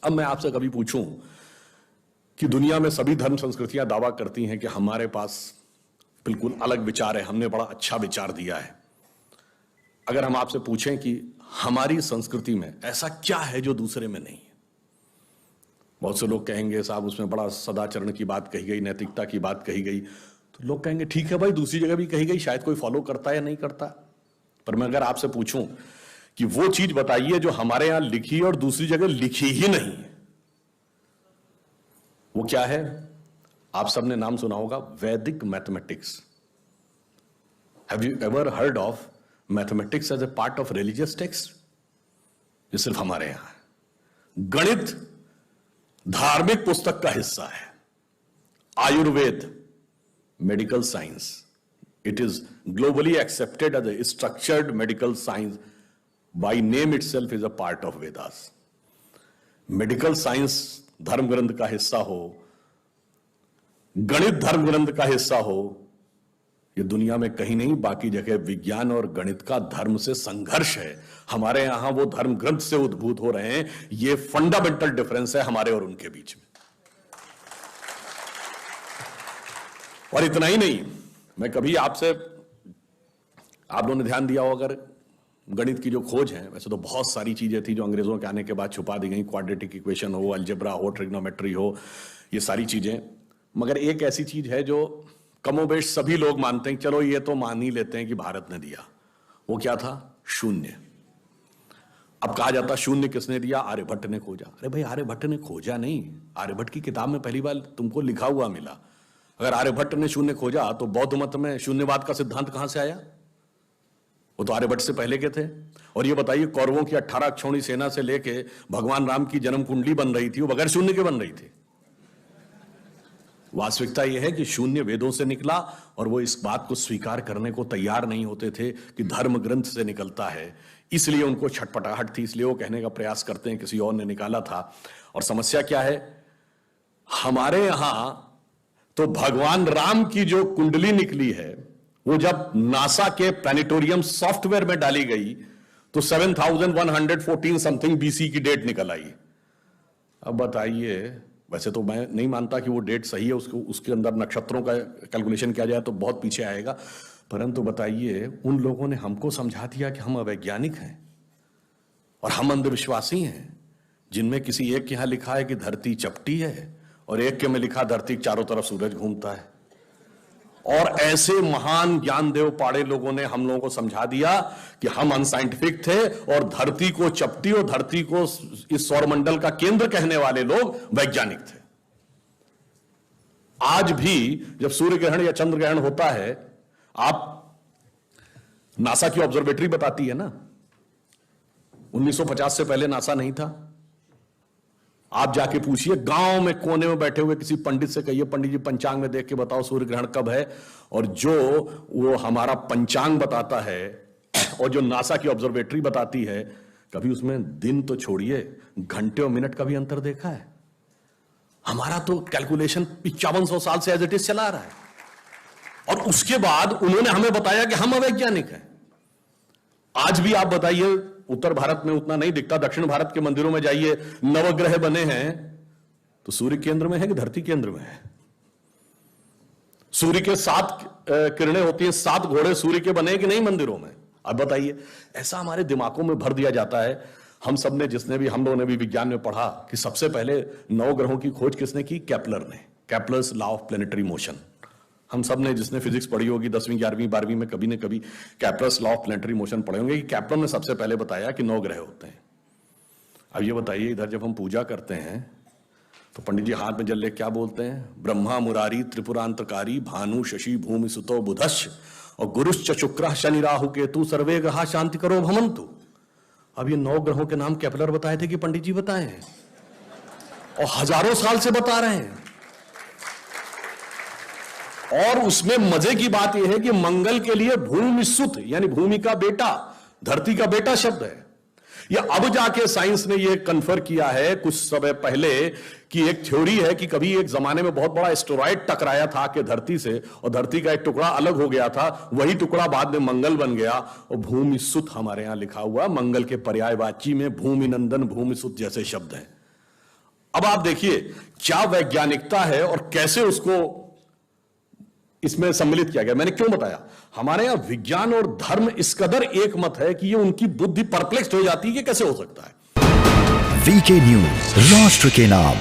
अब मैं आपसे कभी पूछूं कि दुनिया में सभी धर्म संस्कृतियां दावा करती हैं कि हमारे पास बिल्कुल अलग विचार है, हमने बड़ा अच्छा विचार दिया है। अगर हम आपसे पूछें कि हमारी संस्कृति में ऐसा क्या है जो दूसरे में नहीं है, बहुत से लोग कहेंगे साहब उसमें बड़ा सदाचरण की बात कही गई, नैतिकता की बात कही गई। तो लोग कहेंगे ठीक है भाई, दूसरी जगह भी कही गई, शायद कोई फॉलो करता है या नहीं करता। पर मैं अगर आपसे पूछूं कि वो चीज बताइए जो हमारे यहां लिखी और दूसरी जगह लिखी ही नहीं है, वो क्या है? आप सबने नाम सुना होगा वैदिक mathematics. Have you ever heard of mathematics as a part of religious text? ये सिर्फ हमारे यहां है। गणित धार्मिक पुस्तक का हिस्सा है। Ayurveda medical science, it is globally accepted as a structured medical science, by name itself is a part of Vedas. Medical science धर्म ग्रंथ का हिस्सा हो, गणित धर्म ग्रंथ का हिस्सा हो, ये दुनिया में कहीं नहीं। बाकी जगह विज्ञान और गणित का धर्म से संघर्ष है, हमारे यहां वो धर्म ग्रंथ से उद्भूत हो रहे हैं। ये फंडामेंटल डिफरेंस है हमारे और उनके बीच में। और इतना ही नहीं, मैं कभी आपसे, आप लोगों ने ध्यान दिया हो अगर गणित की जो खोज है, वैसे तो बहुत सारी चीजें थी जो अंग्रेजों के आने के बाद छुपा दी गई, क्वाड्रेटिक इक्वेशन हो, अलजेब्रा हो, ट्रिग्नोमेट्री हो, ये सारी चीजें। मगर एक ऐसी चीज है जो कमोबेश सभी लोग मानते हैं, चलो ये तो मान ही लेते हैं कि भारत ने दिया। वो क्या था? शून्य। अब कहा जाता शून्य किसने दिया? आर्यभट्ट ने खोजा। अरे भाई, आर्यभट्ट ने खोजा नहीं, आर्यभट्ट की किताब में पहली बार तुमको लिखा हुआ मिला। अगर आर्यभट्ट ने शून्य खोजा तो बौद्ध मत में शून्यवाद का सिद्धांत कहां से आया? वो तो आर्यभट्ट से पहले के थे। और ये बताइए, कौरवों की 18 अक्षौणी सेना से लेके भगवान राम की जन्म कुंडली बन रही थी, वो बगैर शून्य के बन रही थी। वास्तविकता यह है कि शून्य वेदों से निकला, और वो इस बात को स्वीकार करने को तैयार नहीं होते थे कि धर्म ग्रंथ से निकलता है। इसलिए उनको छटपटाहट थी, इसलिए वो कहने का प्रयास करते हैं किसी और ने निकाला था। और समस्या क्या है? हमारे यहां तो भगवान राम की जो कुंडली निकली है, वो जब नासा के प्लैनेटोरियम सॉफ्टवेयर में डाली गई तो 7114 समथिंग बीसी की डेट निकल आई। अब बताइए, वैसे तो मैं नहीं मानता कि वो डेट सही है, उसके अंदर नक्षत्रों का कैलकुलेशन किया जाए तो बहुत पीछे आएगा। परंतु बताइए, उन लोगों ने हमको समझा दिया कि हम अवैज्ञानिक हैं और हम अंधविश्वासी हैं, जिनमें किसी एक के यहां लिखा है कि धरती चपटी है और एक के में लिखा धरती के चारों तरफ सूरज घूमता है। और ऐसे महान ज्ञानदेव पाड़े लोगों ने हम लोगों को समझा दिया कि हम अनसाइंटिफिक थे और धरती को चपटी और धरती को इस सौरमंडल का केंद्र कहने वाले लोग वैज्ञानिक थे। आज भी जब सूर्य ग्रहण या चंद्र ग्रहण होता है, आप नासा की ऑब्जर्वेटरी बताती है ना, 1950 से पहले नासा नहीं था। आप जाके पूछिए, गांव में कोने में बैठे हुए किसी पंडित से कहिए, पंडित जी पंचांग में देख के बताओ सूर्य ग्रहण कब है। और जो वो हमारा पंचांग बताता है और जो नासा की ऑब्जर्वेटरी बताती है, कभी उसमें दिन तो छोड़िए, घंटे और मिनट का भी अंतर देखा है? हमारा तो कैलकुलेशन 5500 साल से एज इट इज चला रहा है, और उसके बाद उन्होंने हमें बताया कि हम अवैज्ञानिक हैं। आज भी आप बताइए, उत्तर भारत में उतना नहीं दिखता, दक्षिण भारत के मंदिरों में जाइए, नवग्रह बने हैं तो सूर्य केंद्र में है कि धरती केंद्र में है? सूर्य के 7 किरणें होती हैं, 7 घोड़े सूर्य के बने कि नहीं मंदिरों में? अब बताइए, ऐसा हमारे दिमागों में भर दिया जाता है। हम सब ने, जिसने भी, हम लोगों ने भी विज्ञान में पढ़ा कि सबसे पहले 9 ग्रहों की खोज किसने की? केपलर ने। Kepler's law of planetary motion. हम सब ने, जिसने फिजिक्स पढ़ी होगी 10वीं 11वीं 12वीं में, कभी न कभी Kepler's law of planetary motion पढ़े होंगे कि केपलर ने सबसे पहले बताया कि 9 ग्रह होते हैं। अब ये बताइए, इधर जब हम पूजा करते हैं तो पंडित जी हाथ में जल ले क्या बोलते हैं? ब्रह्मा मुरारी त्रिपुरांतकारी भानु शशि भूमि सुतो बुधश्च और गुरुश्च शुक्रः शनि राहु केतु सर्वे ग्रहा शांति करो भवन्तु। अब ये 9 ग्रहों के नाम केपलर बताए थे कि पंडित जी बताए हैं? और हजारों साल से बता रहे हैं। और उसमें मजे की बात यह है कि मंगल के लिए भूमि सुत, यानी भूमि का बेटा, धरती का बेटा शब्द है। या अब जाके साइंस ने यह कन्फर्म किया है कुछ समय पहले कि एक थ्योरी है कि कभी एक जमाने में बहुत बड़ा एस्टेरॉयड टकराया था कि धरती से, और धरती का एक टुकड़ा अलग हो गया था, वही टुकड़ा बाद में मंगल बन गया। और भूमि सुत हमारे यहां लिखा हुआ, मंगल के पर्यायवाची में भूमि नंदन भूमि सुत जैसे शब्द हैं। अब आप देखिए क्या वैज्ञानिकता है और कैसे उसको इसमें सम्मिलित किया गया। मैंने क्यों बताया, हमारे यहां विज्ञान और धर्म इस कदर एक मत है कि ये उनकी बुद्धि परप्लेक्स हो जाती है कि कैसे हो सकता है। वीके न्यूज, राष्ट्र के नाम।